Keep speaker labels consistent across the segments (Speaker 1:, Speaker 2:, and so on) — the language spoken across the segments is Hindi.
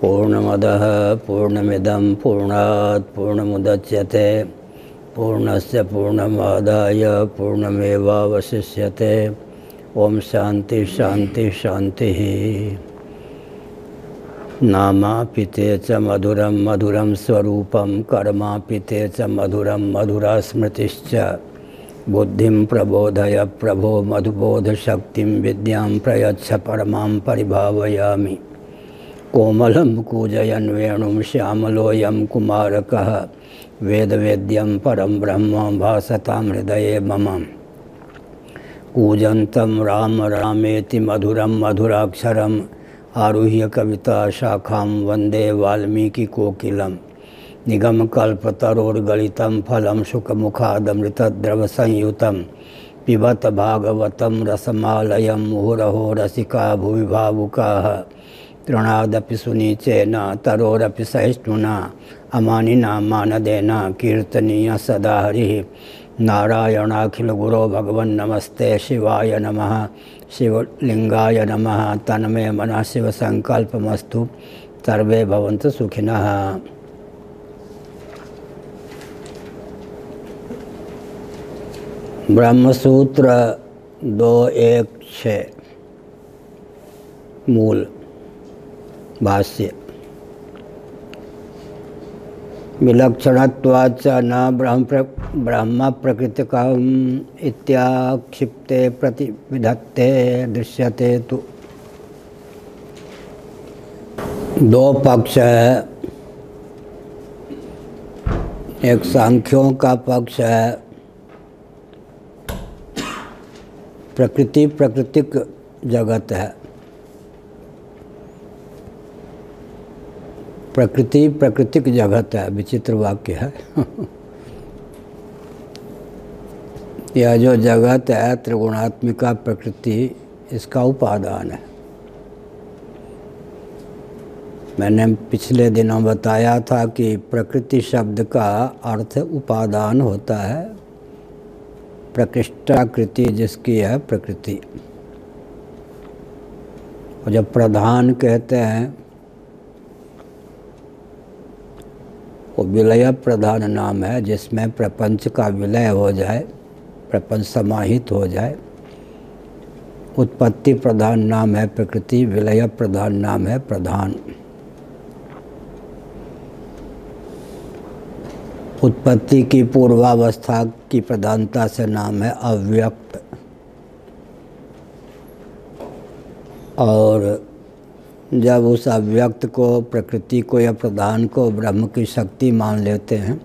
Speaker 1: पूर्णमदः पूर्णमिदं पूर्णात् पूर्णमुदच्यते पूर्णस्य पूर्णमादाय पूर्णमेवावशिष्यते। ओम शांति शांति शांति। नामापिते च मधुरं मधुरं स्वरूपं कर्मापिते च मधुरं मधुरा स्मृतिश्च। बुद्धिं प्रबोधय प्रभो मधुबोधशक्तिं विद्यां प्रयच्छ परमां परिभावयामि। कोमलं कूजयन् वेणुं श्यामलोऽयं कुमारकः वेदवेद्यं परं ब्रह्म भासतां हृदये मम। कूजन्तं राम रामेति मधुरं मधुराक्षरम् आरुह्य कविता शाखां वन्दे वाल्मीकिकोकिलं। निगमकल्पतरोर्गलितं फलं शुकमुखादमृतद्रवसंयुतं पिबत भागवतं रसमालयं मुहुरहो रसिका भुवि भावुकाः। तृणादपि सुनीचेन तरोरपि सहिष्णुना अमानिना मानदेन कीर्तनीय सदा हरिः। नारायणाखिल गुरो भगवन् नमस्ते शिवाय नमः शिवलिंगाय नमः। तन्मे मनः शिव संकल्पमस्तु सर्वे भवन्तु सुखिनः। ब्रह्मसूत्र 2.1.6 मूल भाष्य। विलक्षणत्वाच्च न ब्रह्म प्रकृतिकम् इत्याक्षिप्ते प्रतिविधत्ते दृश्यते तु। दो पक्ष है, एक सांख्यों का पक्ष है प्रकृति प्राकृतिक जगत है। प्रकृति प्राकृतिक जगत है, विचित्र वाक्य है। यह जो जगत है त्रिगुणात्मिका प्रकृति, इसका उपादान है। मैंने पिछले दिनों बताया था कि प्रकृति शब्द का अर्थ उपादान होता है। प्रकृष्टाकृति जिसकी है प्रकृति। और जब प्रधान कहते हैं वो विलय प्रधान नाम है, जिसमें प्रपंच का विलय हो जाए, प्रपंच समाहित हो जाए। उत्पत्ति प्रधान नाम है प्रकृति, विलय प्रधान नाम है प्रधान। उत्पत्ति की पूर्वावस्था की प्रधानता से नाम है अव्यक्त। और जब उस अव्यक्त को, प्रकृति को या प्रधान को ब्रह्म की शक्ति मान लेते हैं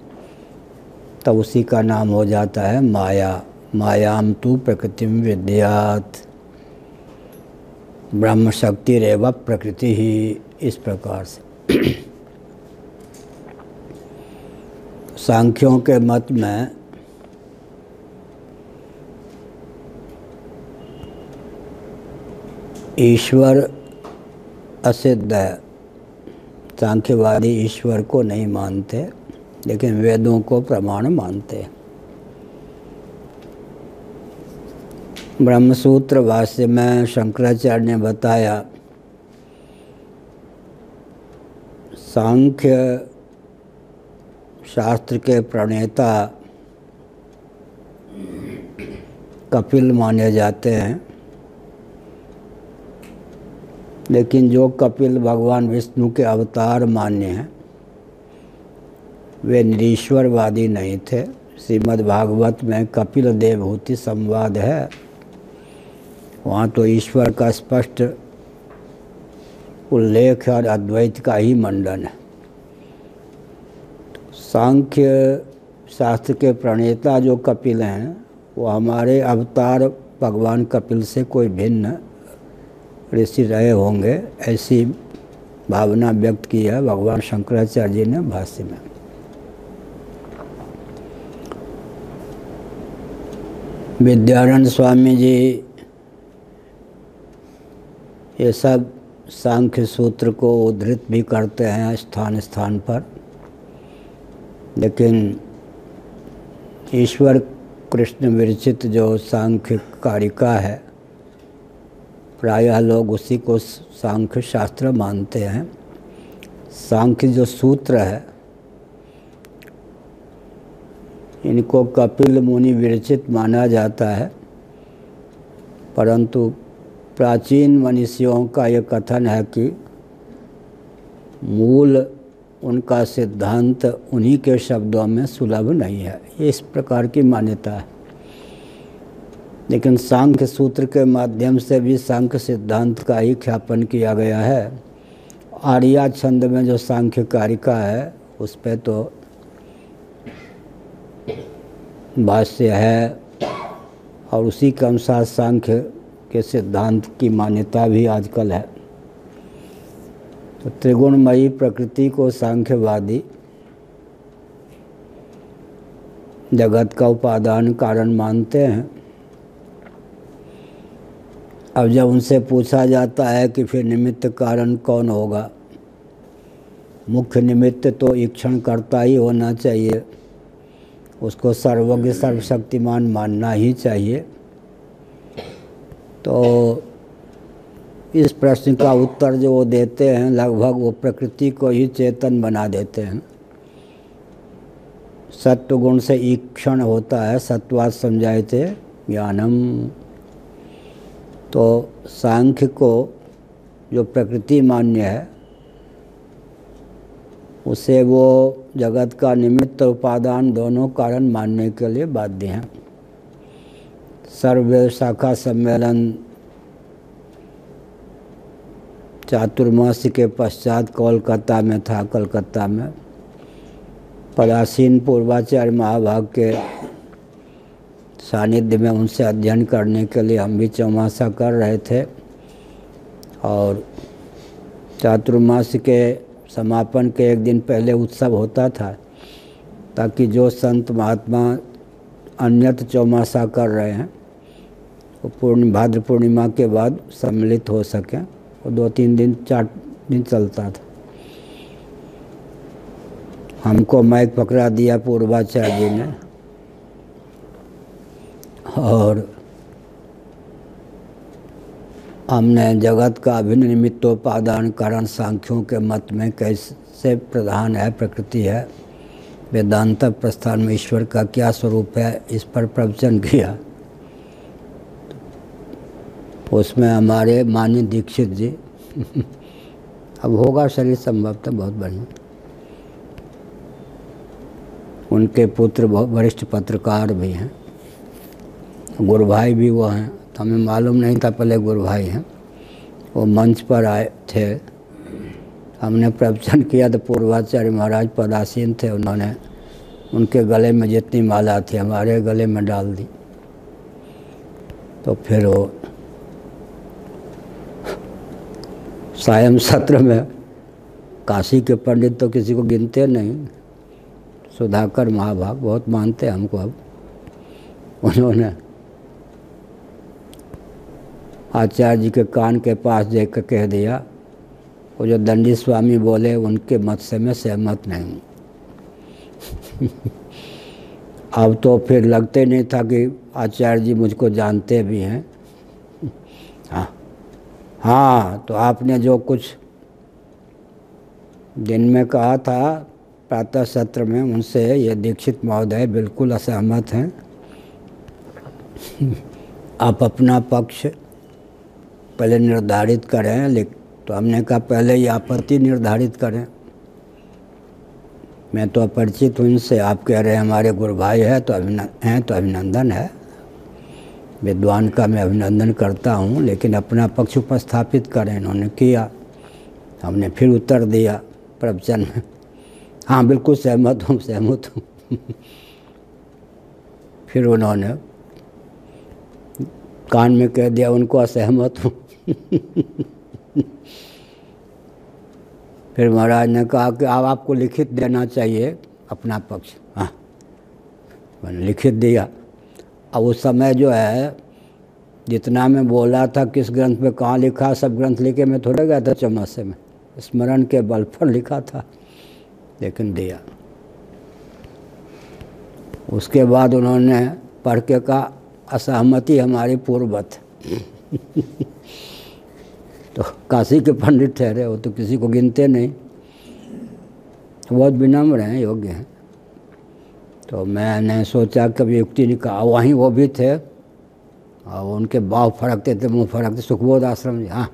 Speaker 1: तब उसी का नाम हो जाता है माया। मायाम तु प्रकृतिम विद्यात् ब्रह्म शक्ति रेव प्रकृति ही। इस प्रकार से सांख्यों के मत में ईश्वर असिद्ध है। सांख्यवादी ईश्वर को नहीं मानते, लेकिन वेदों को प्रमाण मानते हैं। ब्रह्मसूत्र भाष्य में शंकराचार्य ने बताया, सांख्य शास्त्र के प्रणेता कपिल माने जाते हैं, लेकिन जो कपिल भगवान विष्णु के अवतार मान्य हैं वे निरीश्वरवादी नहीं थे। श्रीमद् भागवत में कपिल देवहूति संवाद है, वहाँ तो ईश्वर का स्पष्ट उल्लेख और अद्वैत का ही मंडन है। सांख्य शास्त्र के प्रणेता जो कपिल हैं वो हमारे अवतार भगवान कपिल से कोई भिन्न ऋषि रहे होंगे, ऐसी भावना व्यक्त की है भगवान शंकराचार्य जी ने भाष्य में। विद्यारण्य स्वामी जी ये सब सांख्य सूत्र को उद्धृत भी करते हैं स्थान स्थान पर, लेकिन ईश्वर कृष्ण विरचित जो सांख्य कारिका है प्रायः लोग उसी को सांख्य शास्त्र मानते हैं। सांख्य जो सूत्र है इनको कपिल मुनि विरचित माना जाता है, परंतु प्राचीन मनीषियों का ये कथन है कि मूल उनका सिद्धांत उन्हीं के शब्दों में सुलभ नहीं है। ये इस प्रकार की मान्यता है। लेकिन सांख्य सूत्र के माध्यम से भी सांख्य सिद्धांत का ही ख्यापन किया गया है। आर्या छंद में जो सांख्य कारिका है उस पे तो भाष्य है और उसी के अनुसार सांख्य के सिद्धांत की मान्यता भी आजकल है। तो त्रिगुणमयी प्रकृति को सांख्यवादी जगत का उपादान कारण मानते हैं। अब जब उनसे पूछा जाता है कि फिर निमित्त कारण कौन होगा, मुख्य निमित्त तो ईक्षणकर्ता ही होना चाहिए, उसको सर्वज्ञ सर्वशक्तिमान मानना ही चाहिए। तो इस प्रश्न का उत्तर जो वो देते हैं लगभग वो प्रकृति को ही चेतन बना देते हैं। सत्व गुण से ईक्षण होता है, सत्वात् समझायते ज्ञानम। तो सांख्य को जो प्रकृति मान्य है उसे वो जगत का निमित्त उपादान दोनों कारण मानने के लिए बाध्य हैं। सर्व शाखा सम्मेलन चातुर्मास के पश्चात कोलकाता में था। कलकत्ता में पदासीन पूर्वाचार्य महाभाग के सानिध्य में उनसे अध्ययन करने के लिए हम भी चौमासा कर रहे थे और चातुर्मास के समापन के एक दिन पहले उत्सव होता था ताकि जो संत महात्मा अन्यत्र चौमासा कर रहे हैं वो भाद्र पूर्णिमा के बाद सम्मिलित हो सकें। वो 2-3 दिन 4 दिन चलता था। हमको माइक पकड़ा दिया पूर्वाचार्य जी ने और हमने जगत का अभिन्न निमित्तोपादान कारण सांख्यों के मत में कैसे प्रधान है, प्रकृति है, वेदांत प्रस्थान में ईश्वर का क्या स्वरूप है, इस पर प्रवचन किया। उसमें हमारे माननीय दीक्षित जी अब होगा शरीर संभवतः बहुत बढ़िया, उनके पुत्र बहुत वरिष्ठ पत्रकार भी हैं, गुरु भाई भी वो हैं। तो हमें मालूम नहीं था पहले गुरु भाई हैं। वो मंच पर आए थे, हमने प्रवचन किया तो पूर्वाचार्य महाराज पदासीन थे, उन्होंने उनके गले में जितनी माला थी हमारे गले में डाल दी। तो फिर वो सायं सत्र में काशी के पंडित तो किसी को गिनते नहीं, सुधाकर महाभाग बहुत मानते हैं हमको। अब उन्होंने आचार्य जी के कान के पास जाकर कह दिया, वो जो दंडी स्वामी बोले उनके मत से मैं सहमत नहीं हूँ। अब तो फिर लगते नहीं था कि आचार्य जी मुझको जानते भी हैं। हाँ, तो आपने जो कुछ दिन में कहा था प्रातः सत्र में, उनसे ये दीक्षित महोदय बिल्कुल असहमत हैं। आप अपना पक्ष पहले निर्धारित करें। तो हमने कहा पहले ये आपत्ति निर्धारित करें। मैं तो अपरिचित हूँ इनसे, आप कह रहे हैं हमारे गुरु भाई है तो अभिनंदन है, विद्वान का मैं अभिनंदन करता हूँ, लेकिन अपना पक्ष उपस्थापित करें। इन्होंने किया, हमने फिर उत्तर दिया प्रवचन में, हाँ बिल्कुल सहमत हूँ। फिर उन्होंने कान में कह दिया उनको असहमत हूँ। फिर महाराज ने कहा कि अब आपको लिखित देना चाहिए अपना पक्ष। हाँ, मैंने लिखित दिया। अब उस समय जो है जितना मैं बोला था किस ग्रंथ में कहाँ लिखा, सब ग्रंथ लिखे मैं थोड़े गया था चौमासे में, स्मरण के बल पर लिखा था, लेकिन दिया। उसके बाद उन्होंने पढ़ के कहा असहमति हमारी पूर्ववत। तो काशी के पंडित ठहरे, वो तो किसी को गिनते नहीं। बहुत विनम्र हैं, योग्य हैं। तो मैंने सोचा कभी युक्ति नहीं कहा, वहीं वो भी थे और उनके बाव फड़कते थे, मुंह फड़कते, सुखबोध आश्रम जी। हाँ,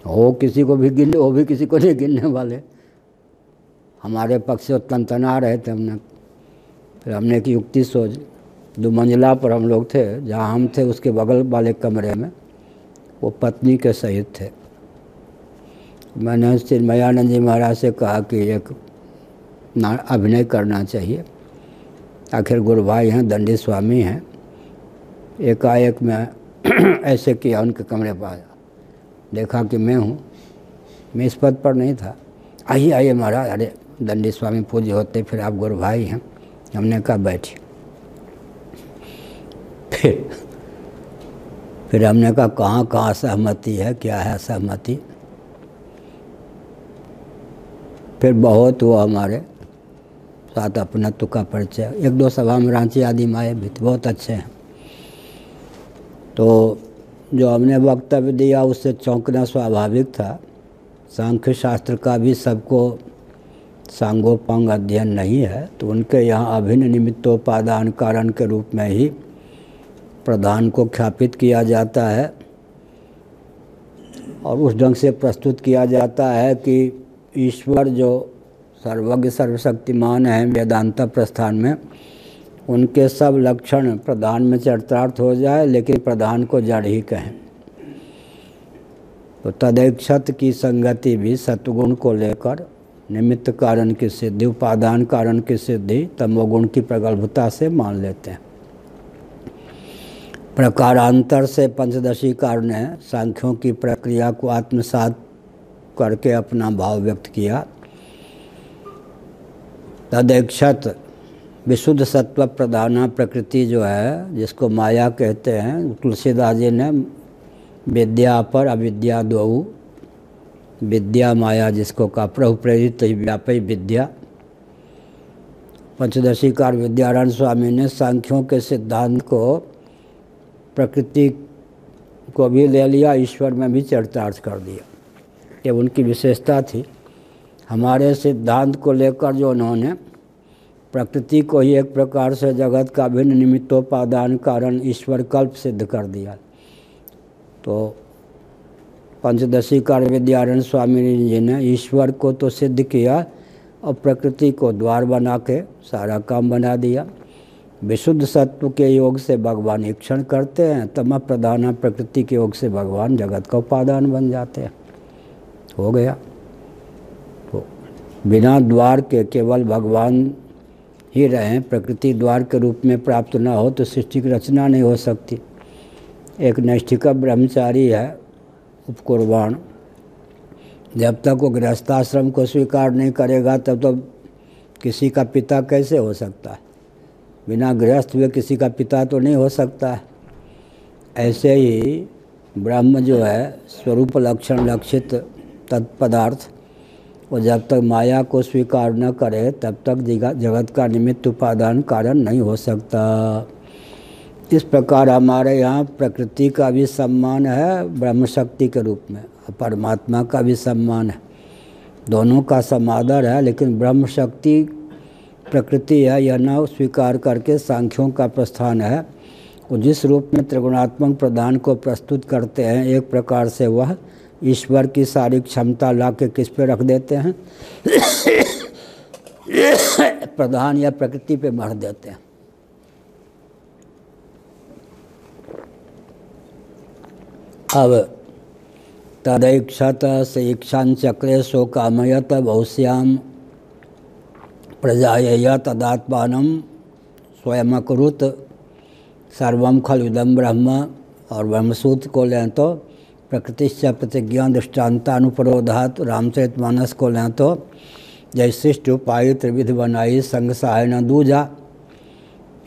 Speaker 1: वो किसी को भी गिनने, वो भी किसी को नहीं गिनने वाले। हमारे पक्ष से तनतना रहे थे। फिर हमने एक युक्ति सोच, 2 मंजिला पर हम लोग थे, जहाँ हम थे उसके बगल वाले कमरे में वो पत्नी के सहित थे। मैंने चिन्मयानंद जी महाराज से कहा कि एक अभिनय करना चाहिए, आखिर गुरु भाई हैं, दंडी स्वामी हैं। एकाएक मैं ऐसे किया, उनके कमरे पर आया, देखा कि मैं हूँ, मैं इस पद पर नहीं था। आइए आइए महाराज, अरे दंडी स्वामी पूज्य होते, फिर आप गुरु भाई हैं। हमने कहा बैठिए। फिर हमने कहा कहाँ कहाँ सहमति है, क्या है सहमति। फिर बहुत हुआ हमारे साथ अपनत्व का परिचय। 1-2 सभा में रांची आदि में आए भी थे, बहुत अच्छे हैं। तो जो हमने वक्तव्य दिया उससे चौंकना स्वाभाविक था। सांख्य शास्त्र का भी सबको सांगोपांग अध्ययन नहीं है, तो उनके यहाँ अभिन्न निमित्तोपादान कारण के रूप में ही प्रधान को ख्यापित किया जाता है और उस ढंग से प्रस्तुत किया जाता है कि ईश्वर जो सर्वज्ञ सर्वशक्तिमान हैं वेदांत प्रस्थान में, उनके सब लक्षण प्रधान में चरितार्थ हो जाए, लेकिन प्रधान को जड़ ही कहें। तो तदैक्षत की संगति भी सत्वगुण को लेकर निमित्त कारण की सिद्धि, उपादान कारण की सिद्धि तमोगुण की प्रगल्भता से मान लेते हैं। प्रकारांतर से पंचदशी कारण ने सांख्यों की प्रक्रिया को आत्मसात करके अपना भाव व्यक्त किया। तदैक्षत विशुद्ध सत्व प्रधाना प्रकृति जो है, जिसको माया कहते हैं, तुलसीदास जी ने विद्या पर अविद्या दो, विद्या माया जिसको का प्रभु प्रेरित व्यापी विद्या। पंचदशीकार विद्यारायण स्वामी ने सांख्यों के सिद्धांत को प्रकृति को भी ले लिया, ईश्वर में भी चरितार्थ कर दिया। ये उनकी विशेषता थी। हमारे सिद्धांत को लेकर जो उन्होंने प्रकृति को ही एक प्रकार से जगत का भिन्न निमित्तोपादान कारण ईश्वर कल्प सिद्ध कर दिया। तो पंचदशीकार विद्यारायण स्वामी जी ने ईश्वर को तो सिद्ध किया और प्रकृति को द्वार बना के सारा काम बना दिया। विशुद्ध सत्व के योग से भगवान ईक्षण करते हैं, तम प्रधान प्रकृति के योग से भगवान जगत का उपादान बन जाते हैं। हो गया। तो बिना द्वार के केवल भगवान ही रहें, प्रकृति द्वार के रूप में प्राप्त न हो तो सृष्टि की रचना नहीं हो सकती। एक नैष्ठिक ब्रह्मचारी है उपकुर्बान, जब तक वो गृहस्थाश्रम को स्वीकार नहीं करेगा तब तो किसी का पिता कैसे हो सकता है। बिना गृहस्थ हुए किसी का पिता तो नहीं हो सकता है। ऐसे ही ब्रह्म जो है स्वरूप लक्षण लक्षित तत्पदार्थ, वो जब तक माया को स्वीकार न करे तब तक जगत का निमित्त उपादान कारण नहीं हो सकता। इस प्रकार हमारे यहाँ प्रकृति का भी सम्मान है ब्रह्म शक्ति के रूप में, परमात्मा का भी सम्मान है, दोनों का समादर है। लेकिन ब्रह्म शक्ति प्रकृति है यह न स्वीकार करके सांख्यों का प्रस्थान है। वो जिस रूप में त्रिगुणात्मक प्रधान को प्रस्तुत करते हैं, एक प्रकार से वह ईश्वर की सारी क्षमता ला के किस पे रख देते हैं प्रधान या प्रकृति पे भर देते हैं। अब तदैक्षत से इक्षान चक्रे सो कामयत बहुश्याम प्रजायय तदात्मानं स्वयं अकुरुत सर्वं खलु इदं ब्रह्म। और ब्रह्मसूत्र को लें तो प्रकृतिश्च प्रतिज्ञा दृष्टान्तानुपरोधात, रामचरितमानस को लें तो जय सृष्टि उपाय त्रिविधि बनाई संग सहाय न दूजा।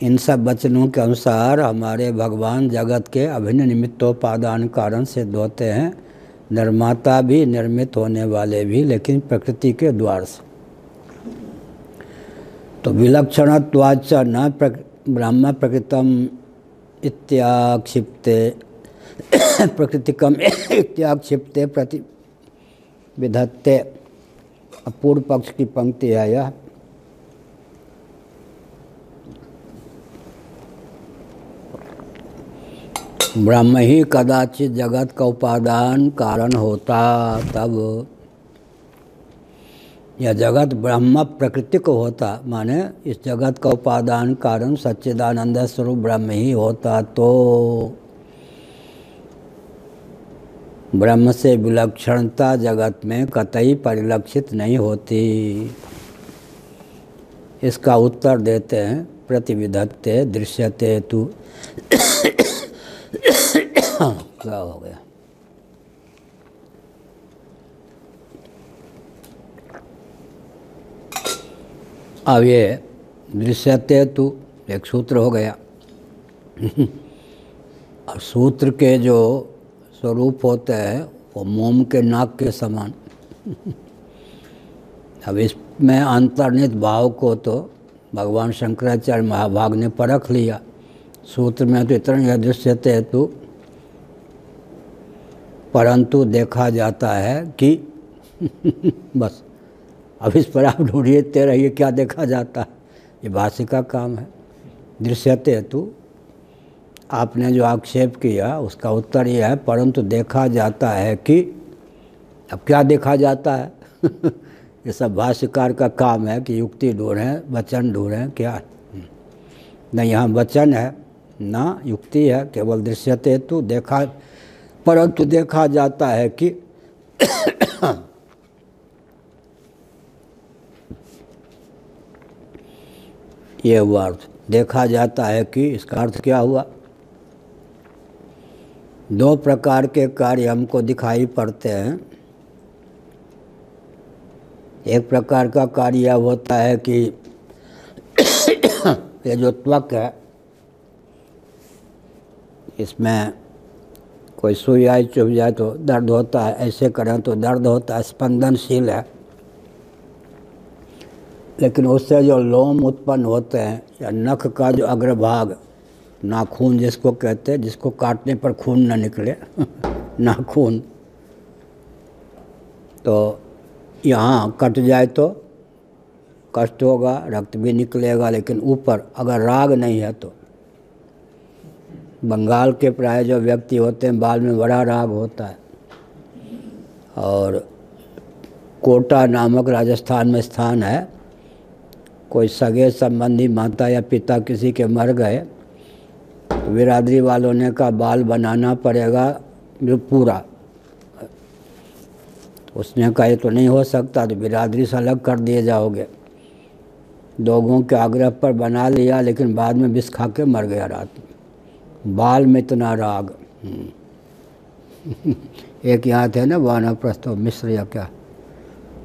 Speaker 1: इन सब वचनों के अनुसार हमारे भगवान जगत के अभिन्न निमित्तोपादान कारण सिद्ध होते हैं, निर्माता भी निर्मित होने वाले भी, लेकिन प्रकृति के द्वार से। तो विलक्षणत्वाच्च न ब्रह्म प्रकृतम इत्याक्षिप्ते प्रकृतिकम इत्याक्षिप्ते प्रति विधत्ते। अब पूर्व पक्ष की पंक्ति है यह। ब्रह्म ही कदाचित जगत का उपादान कारण होता, तब यह जगत ब्रह्म प्रकृति को होता, माने इस जगत का उपादान कारण सच्चिदानंद स्वरूप ब्रह्म ही होता तो ब्रह्म से विलक्षणता जगत में कतई परिलक्षित नहीं होती। इसका उत्तर देते हैं प्रतिविधत्ते दृश्यते तु। क्या हो गया? अब ये दृश्यते तु एक सूत्र हो गया। और सूत्र के जो स्वरूप होते हैं वो मोम के नाक के समान। अब इसमें अंतर्निहित भाव को तो भगवान शंकराचार्य महाभाग ने परख लिया। सूत्र में तो इतना यह दृश्यते हेतु, परंतु देखा जाता है कि बस अब इस पर आप ढूंढते रहिए क्या देखा जाता है, ये भाष्य का काम है। दृश्यते हेतु आपने जो आक्षेप किया उसका उत्तर यह है परंतु देखा जाता है कि, अब क्या देखा जाता है? ये सब भाष्यकार का काम है कि युक्ति ढूंढें, वचन ढूंढें, क्या न यहाँ वचन है ना युक्ति है, केवल दृश्यते हेतु देखा, परंतु देखा जाता है कि ये हुआ अर्थ, देखा जाता है कि इसका अर्थ क्या हुआ? दो प्रकार के कार्य हमको दिखाई पड़ते हैं। एक प्रकार का कार्य यह होता है कि ये जो त्वक है इसमें कोई सुई आई चुभ जाए तो दर्द होता है, ऐसे करें तो दर्द होता है, स्पंदनशील है। लेकिन उससे जो लोम उत्पन्न होते हैं या नख का जो अग्रभाग, नाखून जिसको कहते हैं, जिसको काटने पर खून न निकले नाखून, तो यहाँ कट जाए तो कष्ट होगा, रक्त भी निकलेगा। लेकिन ऊपर अगर राग नहीं है तो, बंगाल के प्राय जो व्यक्ति होते हैं बाल में बड़ा राग होता है। और कोटा नामक राजस्थान में स्थान है, कोई सगे संबंधी माता या पिता किसी के मर गए तो बिरादरी वालों ने कहा बाल बनाना पड़ेगा जो पूरा। उसने कहा ये तो नहीं हो सकता, तो बिरादरी से अलग कर दिए जाओगे। लोगों के आग्रह पर बना लिया, लेकिन बाद में विष खा के मर गया रात में। बाल में इतना राग। एक यहाँ थे ना वानप्रस्थ मिश्र या क्या,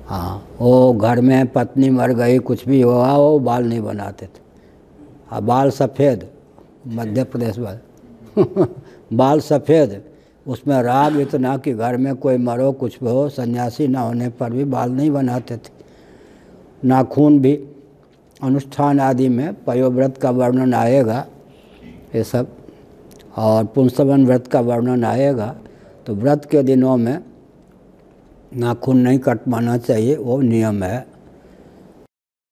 Speaker 1: हाँ, वो घर में पत्नी मर गई, कुछ भी हुआ, वो बाल नहीं बनाते थे। हाँ, बाल सफ़ेद, मध्य प्रदेश वाले बाल सफ़ेद, उसमें राग इतना कि घर में कोई मरो कुछ भी हो, सन्यासी ना होने पर भी बाल नहीं बनाते थे। नाखून भी अनुष्ठान आदि में पयोव्रत का वर्णन आएगा ये सब, और पुंसवन व्रत का वर्णन आएगा। तो व्रत के दिनों में नाखून नहीं कटवाना चाहिए, वो नियम है।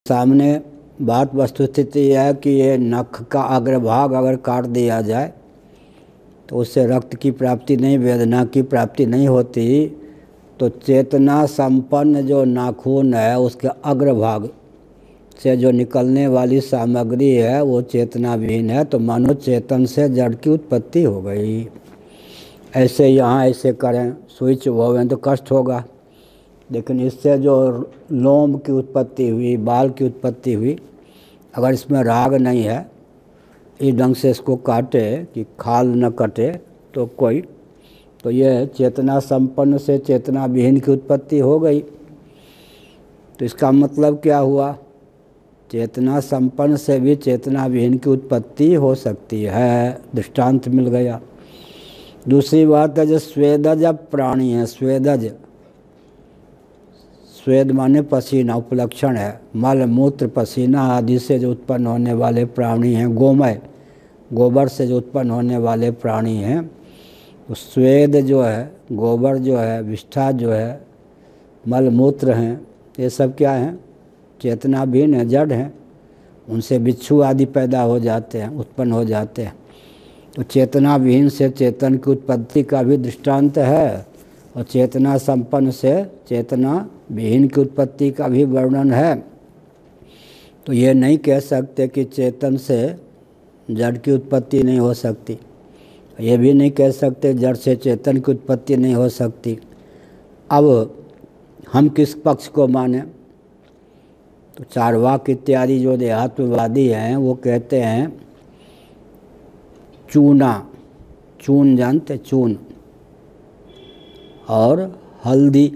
Speaker 1: सामने बात वस्तुस्थिति है कि ये नख का अग्रभाग अगर काट दिया जाए तो उससे रक्त की प्राप्ति नहीं, वेदना की प्राप्ति नहीं होती। तो चेतना संपन्न जो नाखून है उसके अग्रभाग से जो निकलने वाली सामग्री है वो चेतना विहीन है, तो मानो चेतन से जड़ की उत्पत्ति हो गई। ऐसे यहाँ ऐसे करें, सुई चुभावें तो कष्ट होगा, लेकिन इससे जो लोम की उत्पत्ति हुई, बाल की उत्पत्ति हुई, अगर इसमें राग नहीं है, इस ढंग से इसको काटे कि खाल न कटे तो कोई, तो ये चेतना संपन्न से चेतना विहीन की उत्पत्ति हो गई। तो इसका मतलब क्या हुआ? चेतना संपन्न से भी चेतना विहीन की उत्पत्ति हो सकती है, दृष्टांत मिल गया। दूसरी बात है जो स्वेदज प्राणी है, स्वेदज, स्वेद माने पसीना, उपलक्षण है। मल मूत्र पसीना आदि से जो उत्पन्न होने वाले प्राणी हैं, गोमय, गोबर से जो उत्पन्न होने वाले प्राणी हैं, तो स्वेद जो है, गोबर जो है, विष्ठा जो है, मल मूत्र हैं, ये सब क्या है? चेतना विहीन है, जड़ हैं। उनसे बिच्छू आदि पैदा हो जाते हैं, उत्पन्न हो जाते हैं। तो चेतना विहीन से चेतन की उत्पत्ति का भी दृष्टांत है, और चेतना संपन्न से चेतना विहीन की उत्पत्ति का भी वर्णन है। तो ये नहीं कह सकते कि चेतन से जड़ की उत्पत्ति नहीं हो सकती, ये भी नहीं कह सकते जड़ से चेतन की उत्पत्ति नहीं हो सकती। अब हम किस पक्ष को माने? तो चार्वाक इत्यादि जो देहात्मवादी हैं वो कहते हैं चूना, चून जानते, चून और हल्दी,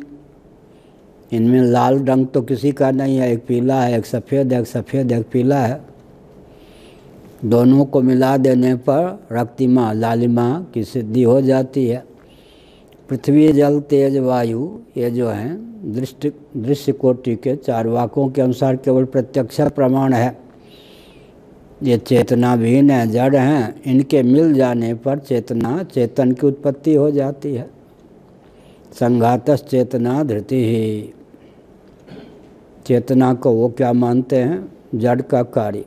Speaker 1: इनमें लाल रंग तो किसी का नहीं है, एक पीला है, एक सफ़ेद है, एक सफ़ेद एक पीला है। दोनों को मिला देने पर रक्तिमा, लालिमा की सिद्धि हो जाती है। पृथ्वी, जल, तेज, वायु, ये जो हैं दृश्य कोटि के चार्वाकों के अनुसार केवल प्रत्यक्ष प्रमाण है। ये चेतना विहीन है, जड़ हैं, इनके मिल जाने पर चेतना, चेतन की उत्पत्ति हो जाती है। संघातस चेतना धृति ही। चेतना को वो क्या मानते हैं? जड़ का कार्य,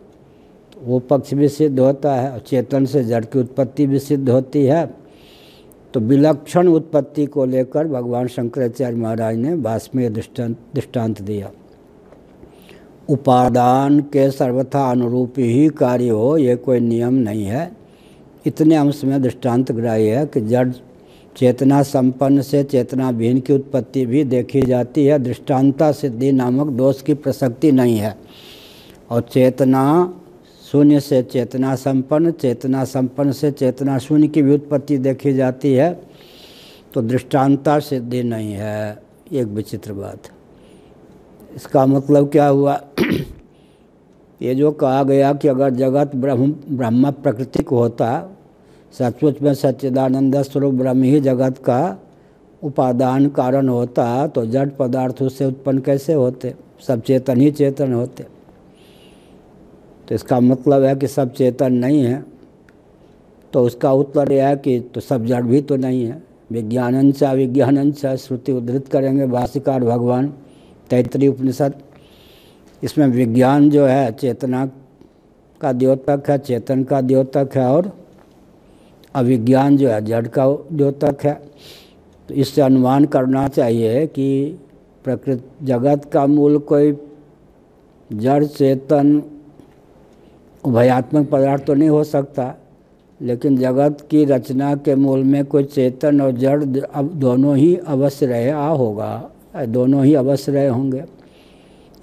Speaker 1: वो पक्ष भी सिद्ध होता है, और चेतन से जड़ की उत्पत्ति भी सिद्ध होती है। तो विलक्षण उत्पत्ति को लेकर भगवान शंकराचार्य महाराज ने भाष्य दृष्टांत दिया। उपादान के सर्वथा अनुरूपी ही कार्य हो, ये कोई नियम नहीं है। इतने अंश में दृष्टांत ग्राह्य है कि जड़ चेतना संपन्न से चेतना विहीन की उत्पत्ति भी देखी जाती है। दृष्टांता सिद्धि नामक दोष की प्रसक्ति नहीं है। और चेतना शून्य से चेतना संपन्न, चेतना संपन्न से चेतना शून्य की भी उत्पत्ति देखी जाती है। तो दृष्टांता सिद्धि नहीं है, एक विचित्र बात। इसका मतलब क्या हुआ? ये जो कहा गया कि अगर जगत ब्रह्म प्रकृतिक होता, सचमुच में सच्चिदानंद स्वरूप ब्रह्म ही जगत का उपादान कारण होता, तो जड़ पदार्थ उससे उत्पन्न कैसे होते? सब चेतन ही चेतन होते। तो इसका मतलब है कि सब चेतन नहीं है। तो उसका उत्तर यह है कि तो सब जड़ भी तो नहीं है। विज्ञानंच अविज्ञानंच श्रुति उद्धृत करेंगे भाष्यकार भगवान, तैत्तरीय उपनिषद। इसमें विज्ञान जो है चेतना का द्योतक है, चेतन का द्योतक है, और अविज्ञान जो है जड़ का द्योतक है। तो इससे अनुमान करना चाहिए कि प्रकृति जगत का मूल कोई जड़ चेतन उभयात्मक पदार्थ तो नहीं हो सकता, लेकिन जगत की रचना के मूल में कोई चेतन और जड़ अब दोनों ही अवश्य रहे होगा, दोनों ही अवश्य रहे होंगे।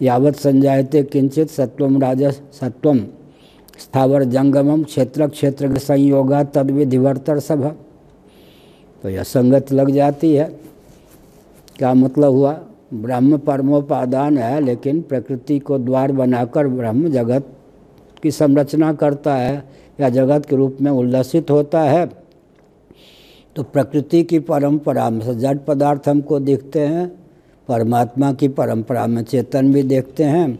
Speaker 1: यावत संजायते किंचित सत्वम राजस सत्वम स्थावर जंगमम क्षेत्र क्षेत्र संयोगा तद्विधिवर्तर सब। तो यह संगत लग जाती है। क्या मतलब हुआ? ब्रह्म परमोपादान है, लेकिन प्रकृति को द्वार बनाकर ब्रह्म जगत की संरचना करता है या जगत के रूप में उल्लसित होता है। तो प्रकृति की परंपरा में जड़ पदार्थ हमको दिखते हैं, परमात्मा की परंपरा में चेतन भी देखते हैं।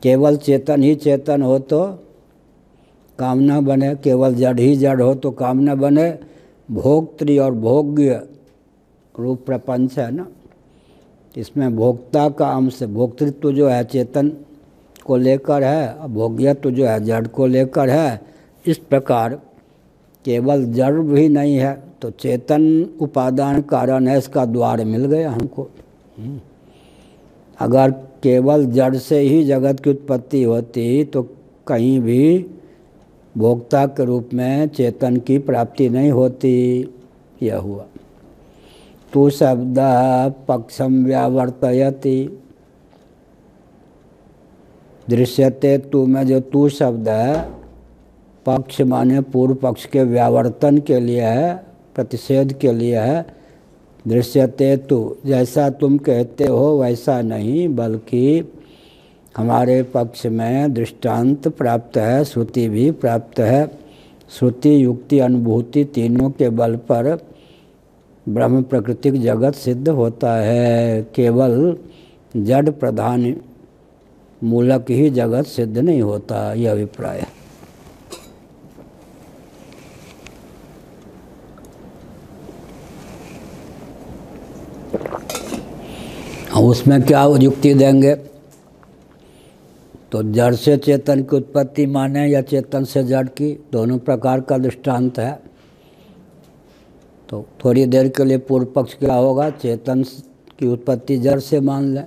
Speaker 1: केवल चेतन ही चेतन हो तो कामना बने, केवल जड़ ही जड़ हो तो कामना बने। भोक्तृ और भोग्य रूप प्रपंच है ना, इसमें भोक्ता का अंश, भोक्तृत्व जो है चेतन को लेकर है, भोग्यत्व जो है जड़ को लेकर है। इस प्रकार केवल जड़ भी नहीं है तो चेतन उपादान कारण है, इसका द्वार मिल गया हमको। अगर केवल जड़ से ही जगत की उत्पत्ति होती तो कहीं भी भोक्ता के रूप में चेतन की प्राप्ति नहीं होती। यह हुआ। तू शब्द पक्षम व्यावर्तयति, दृश्यते तू में जो तू शब्द है पक्ष माने पूर्व पक्ष के व्यावर्तन के लिए है, प्रतिषेध के लिए है। दृश्यते तू, जैसा तुम कहते हो वैसा नहीं, बल्कि हमारे पक्ष में दृष्टांत प्राप्त है, श्रुति भी प्राप्त है। श्रुति युक्ति अनुभूति तीनों के बल पर ब्रह्म प्राकृतिक जगत सिद्ध होता है। केवल जड़ प्रधान मूलक ही जगत सिद्ध नहीं होता, यह अभिप्राय है। उसमें क्या युक्ति देंगे? तो जड़ से चेतन की उत्पत्ति माने या चेतन से जड़ की, दोनों प्रकार का दृष्टांत है। तो थोड़ी देर के लिए पूर्व पक्ष क्या होगा? चेतन की उत्पत्ति जड़ से मान लें।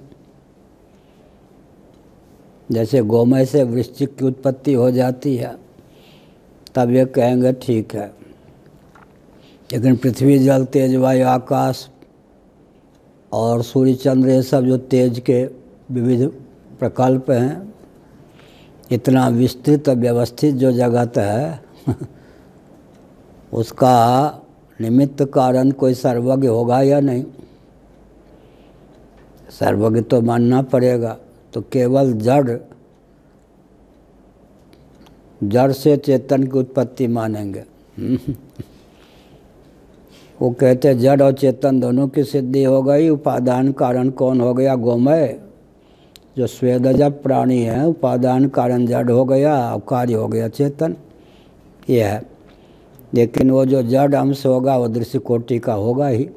Speaker 1: जैसे गोमय से वृश्चिक की उत्पत्ति हो जाती है, तब ये कहेंगे ठीक है। लेकिन पृथ्वी, जल, तेज, वायु, आकाश और सूर्य, चंद्र, ये सब जो तेज के विविध प्रकल्प हैं, इतना विस्तृत व्यवस्थित जो जगत है उसका निमित्त कारण कोई सर्वज्ञ होगा या नहीं? सर्वज्ञ तो मानना पड़ेगा। तो केवल जड़ से चेतन की उत्पत्ति मानेंगे। वो कहते हैं जड़ और चेतन दोनों की सिद्धि हो गई। उपादान कारण कौन हो गया? गोमय, जो स्वेदज प्राणी है। उपादान कारण जड़ हो गया और कार्य हो गया चेतन, ये है। लेकिन वो जो जड़ अंश होगा वो दृश्य कोटि का होगा ही।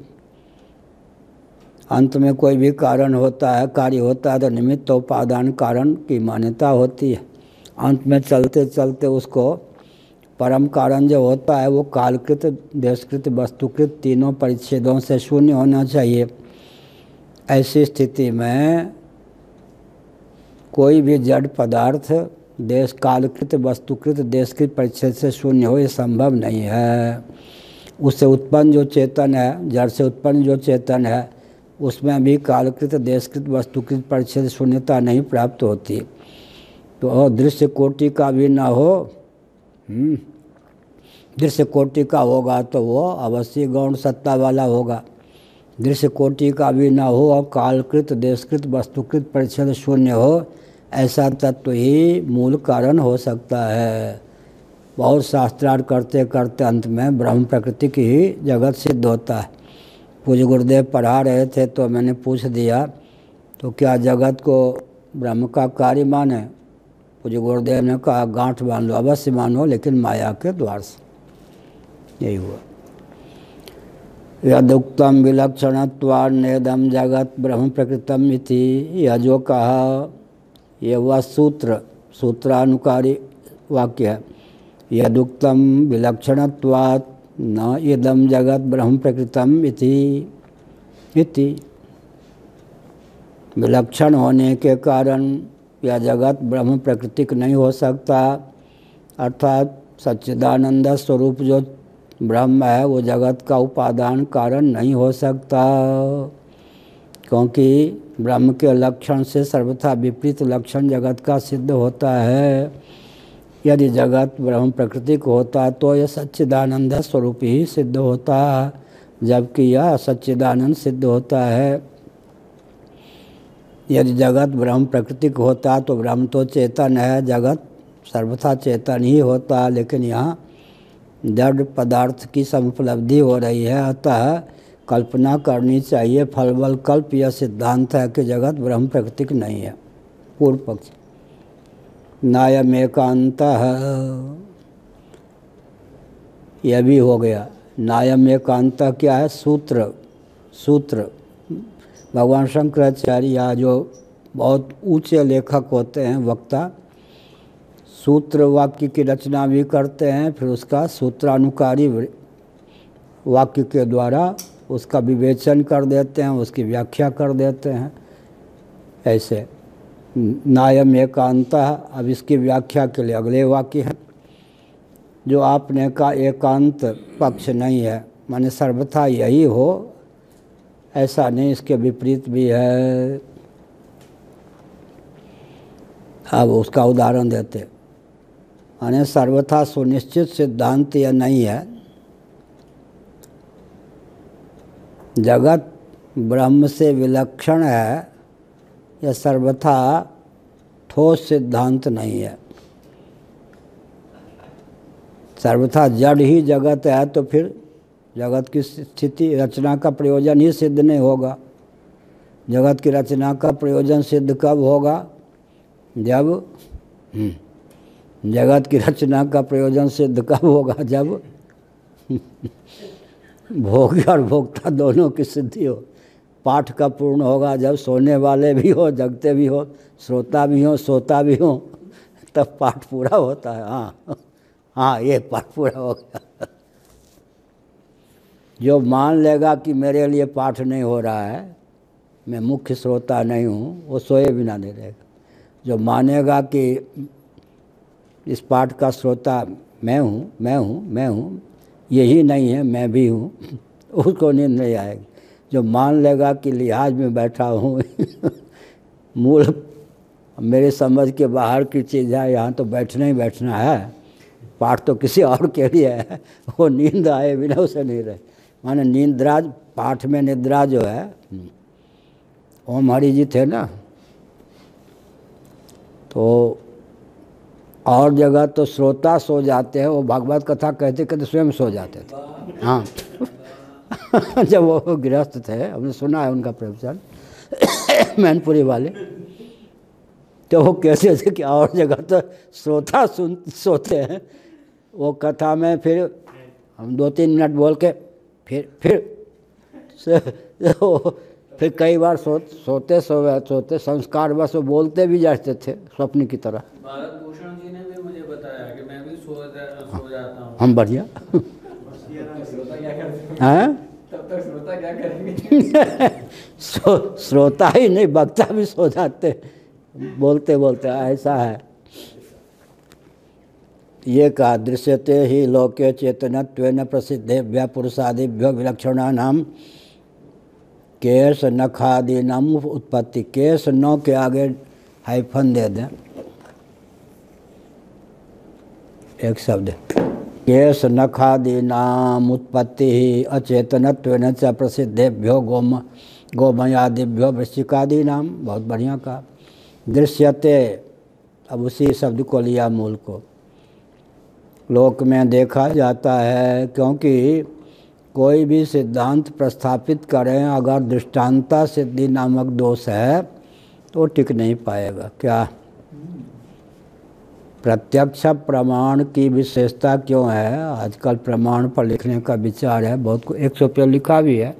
Speaker 1: अंत में कोई भी कारण होता है, कार्य होता है, तो निमित्त उपादान कारण की मान्यता होती है। अंत में चलते चलते उसको परम कारण जो होता है वो कालकृत, देशकृत, वस्तुकृत तीनों परिच्छेदों से शून्य होना चाहिए। ऐसी स्थिति में कोई भी जड़ पदार्थ देश कालकृत, वस्तुकृत, देशकृत परिच्छेद से शून्य हो, ये संभव नहीं है। उससे उत्पन्न जो चेतन है, जड़ से उत्पन्न जो चेतन है, उसमें भी कालकृत, देशकृत, वस्तुकृत परिच्छेद शून्यता नहीं प्राप्त होती। तो दृश्य कोटि का भी ना हो, दृश्य कोटि का होगा तो वो अवश्य गौण सत्ता वाला होगा। दृश्य कोटि का भी ना हो और कालकृत, देशकृत, वस्तुकृत परिच्छेद शून्य हो, ऐसा तत्व ही मूल कारण हो सकता है। बहुत शास्त्रार्थ करते करते अंत में ब्रह्म प्रकृति की ही जगत सिद्ध होता है। पूज्य गुरुदेव पढ़ा रहे थे तो मैंने पूछ दिया, तो क्या जगत को ब्रह्म का कार्य माने? पूज्य गुरुदेव ने कहा गांठ बांध लो, अवश्य मानो, लेकिन माया के द्वार से। यही हुआ। यदुक्तम विलक्षणत्वान्नेदम जगत ब्रह्म प्रकृतम इति, यह जो कहा यह वह सूत्रानुकारी वाक्य है। यदुक्तम विलक्षणत्वात् न इदम जगत ब्रह्म प्रकृतम इति, विलक्षण होने के कारण यह जगत ब्रह्म प्रकृतिक नहीं हो सकता। अर्थात सच्चिदानंद स्वरूप जो ब्रह्म है वो जगत का उपादान कारण नहीं हो सकता, क्योंकि ब्रह्म के लक्षण से सर्वथा विपरीत लक्षण जगत का सिद्ध होता है। यदि जगत ब्रह्म प्रकृतिक होता तो यह सच्चिदानंद स्वरूप ही सिद्ध होता, जबकि यह सच्चिदानंद सिद्ध होता है। यदि जगत ब्रह्म प्रकृतिक होता तो ब्रह्म तो चेतन है, जगत सर्वथा चेतन ही होता। लेकिन यहाँ जड़ पदार्थ की समुपलब्धि हो रही है, अतः कल्पना करनी चाहिए। फलबल कल्प यह सिद्धांत है कि जगत ब्रह्म प्रकृतिक नहीं है। पूर्व पक्ष नायम एकांतः, यह भी हो गया। नायम एकांतः क्या है? सूत्र भगवान शंकराचार्य या जो बहुत ऊंचे लेखक होते हैं, वक्ता, सूत्र वाक्य की रचना भी करते हैं, फिर उसका सूत्रानुकारी वाक्य के द्वारा उसका विवेचन कर देते हैं, उसकी व्याख्या कर देते हैं। ऐसे नायम एकांतः, अब इसकी व्याख्या के लिए अगले वाक्य है। जो आपने कहा एकांत पक्ष नहीं है, माने सर्वथा यही हो, ऐसा नहीं, इसके विपरीत भी है। अब उसका उदाहरण देते, माने सर्वथा सुनिश्चित सिद्धांत यह नहीं है जगत ब्रह्म से विलक्षण है, यह सर्वथा ठोस सिद्धांत नहीं है। सर्वथा जड़ ही जगत है तो फिर जगत की स्थिति रचना का प्रयोजन ही सिद्ध नहीं होगा। जगत की रचना का प्रयोजन सिद्ध कब होगा? जब जगत की रचना का प्रयोजन सिद्ध कब होगा? जब भोग और भोक्ता दोनों की सिद्धि हो, पाठ कब पूर्ण होगा? जब सोने वाले भी हो, जगते भी हो, श्रोता भी हो, सोता भी हो, तब पाठ पूरा होता है। हाँ हाँ, ये पाठ पूरा हो गया। जो मान लेगा कि मेरे लिए पाठ नहीं हो रहा है, मैं मुख्य श्रोता नहीं हूँ, वो सोए बिना नहीं रहेगा। जो मानेगा कि इस पाठ का श्रोता मैं हूँ, मैं हूँ, मैं हूँ, यही नहीं है, मैं भी हूँ, उसको नींद नहीं आएगी। जो मान लेगा कि लिहाज में बैठा हूँ मूल मेरे समझ के बाहर की चीज़ है, यहाँ तो बैठना ही बैठना है, पाठ तो किसी और के लिए है, वो नींद आए बिना उसे नहीं रहे। माने निद्रा, पाठ में निद्रा जो है, ओम हरि जी थे ना, तो और जगह तो श्रोता सो जाते हैं, वो भागवत कथा कहते कहते स्वयं सो जाते थे। हाँ जब वो गृहस्थ थे, हमने सुना है उनका प्रवचन मैनपुरी वाले, तो वो कैसे थे कि और जगह तो श्रोता सोते हैं, वो कथा में फिर हम 2-3 मिनट बोल के फिर कई बार सोते संस्कार बस वो बोलते भी जाते थे स्वप्न की तरह।
Speaker 2: भारत भूषण जी ने भी मुझे बताया कि मैं भी सो जाता हूँ।
Speaker 1: हम बढ़िया
Speaker 2: श्रोता क्या करते
Speaker 1: हैं?
Speaker 2: तब तक श्रोता क्या करेंगे?
Speaker 1: श्रोता ही नहीं, वक्ता भी सो जाते बोलते बोलते, ऐसा है। ये कहा दृश्यते ही लोके चेतनत्वेन प्रसिद्धेभ्यः पुरुषादिभ्यो विलक्षणानाम केश नखादीनाम उत्पत्ति। केश नौ के आगे हाइफन दे दें, एक शब्द, केश नखादीनाम उत्पत्ति ही अचेतनत्वेन च प्रसिद्धेभ्यो गोमयादिभ्यो वृश्चिकादीनाम। बहुत बढ़िया कहा। दृश्यते, अब उसी शब्द को लिया मूल को, लोक में देखा जाता है, क्योंकि कोई भी सिद्धांत प्रस्थापित करें अगर दृष्टांता सिद्धि नामक दोष है तो टिक नहीं पाएगा। क्या प्रत्यक्ष प्रमाण की विशेषता क्यों है? आजकल प्रमाण पर लिखने का विचार है बहुत को, 100 पेज लिखा भी है,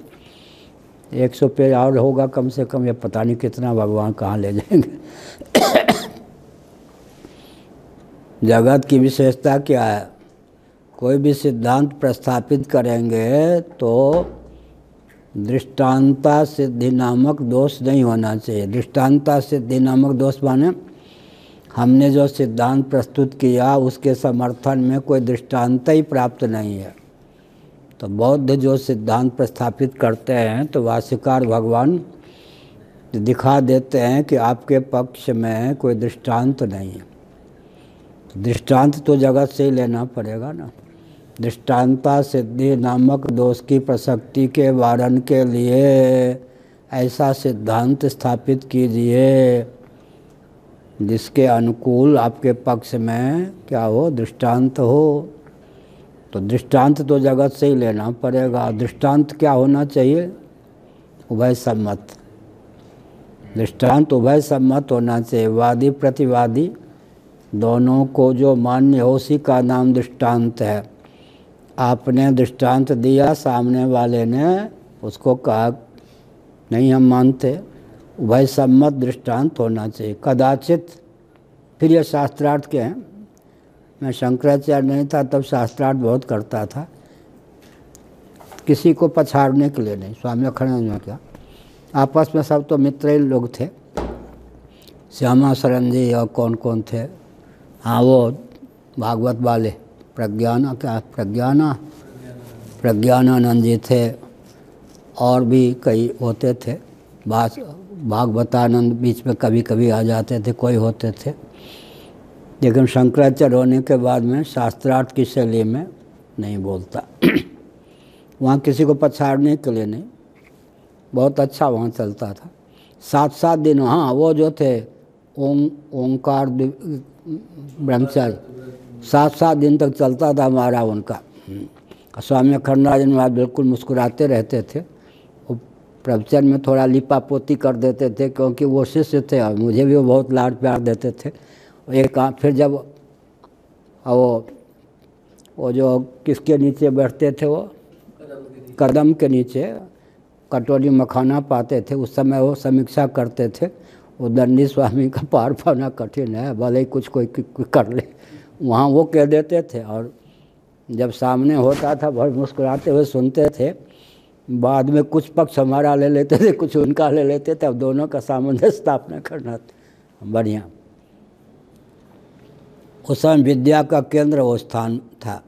Speaker 1: 100 पेज और होगा कम से कम, ये पता नहीं कितना भगवान कहाँ ले जाएंगे। जगत की विशेषता क्या है? कोई भी सिद्धांत प्रस्थापित करेंगे तो दृष्टांता सिद्धि नामक दोष नहीं होना चाहिए। दृष्टांता सिद्धि नामक दोष माने हमने जो सिद्धांत प्रस्तुत किया उसके समर्थन में कोई दृष्टांत ही प्राप्त नहीं है। तो बौद्ध जो सिद्धांत प्रस्थापित करते हैं तो भाष्यकार भगवान दिखा देते हैं कि आपके पक्ष में कोई दृष्टांत नहीं है। दृष्टांत तो जगत से ही लेना पड़ेगा ना। दृष्टांता सिद्धि नामक दोष की प्रसक्ति के वारण के लिए ऐसा सिद्धांत स्थापित कीजिए जिसके अनुकूल आपके पक्ष में क्या हो, दृष्टांत हो। तो दृष्टांत तो जगत से ही लेना पड़ेगा। दृष्टांत क्या होना चाहिए? उभय सम्मत। दृष्टांत उभय सम्मत होना चाहिए। वादी प्रतिवादी दोनों को जो मान्य हो उसी का नाम दृष्टांत है। आपने दृष्टांत दिया, सामने वाले ने उसको कहा नहीं हम मानते, उभय सम्मत दृष्टांत होना चाहिए। कदाचित, फिर यह शास्त्रार्थ के हैं, मैं शंकराचार्य नहीं था तब शास्त्रार्थ बहुत करता था, किसी को पछाड़ने के लिए नहीं। स्वामी अखंडानंद में क्या, आपस में सब तो मित्र ही लोग थे, श्यामा शरण जी और कौन कौन थे, हाँ वो भागवत वाले प्रज्ञानानंद जी थे, और भी कई होते थे। भागवतानंद बीच में कभी कभी आ जाते थे, कोई होते थे। लेकिन शंकराचार्य होने के बाद में शास्त्रार्थ की शैली में नहीं बोलता वहाँ किसी को पछाड़ने के लिए नहीं, बहुत अच्छा वहाँ चलता था। 7-7 दिन, हाँ वो जो थे ओंकार ब्रह्मचारी, 7-7 दिन तक चलता था हमारा उनका। स्वामी अखंडानंद महाराज बिल्कुल मुस्कुराते रहते थे। वो प्रवचन में थोड़ा लिपापोती कर देते थे क्योंकि वो शिष्य थे और मुझे भी वो बहुत लाड प्यार देते थे। एक फिर जब वो जो किसके नीचे बैठते थे, वो कदम के नीचे, कटोरी मखाना पाते थे, उस समय वो समीक्षा करते थे, वो दंडी स्वामी का पार पाना कठिन है, भले ही कुछ कोई कर ले, वहाँ वो कह देते थे। और जब सामने होता था बहुत मुस्कुराते हुए सुनते थे, बाद में कुछ पक्ष हमारा ले लेते थे, कुछ उनका ले लेते थे, अब दोनों का सामंजस्य स्थापना करना बढ़िया। उस समय विद्या का केंद्र वो स्थान था।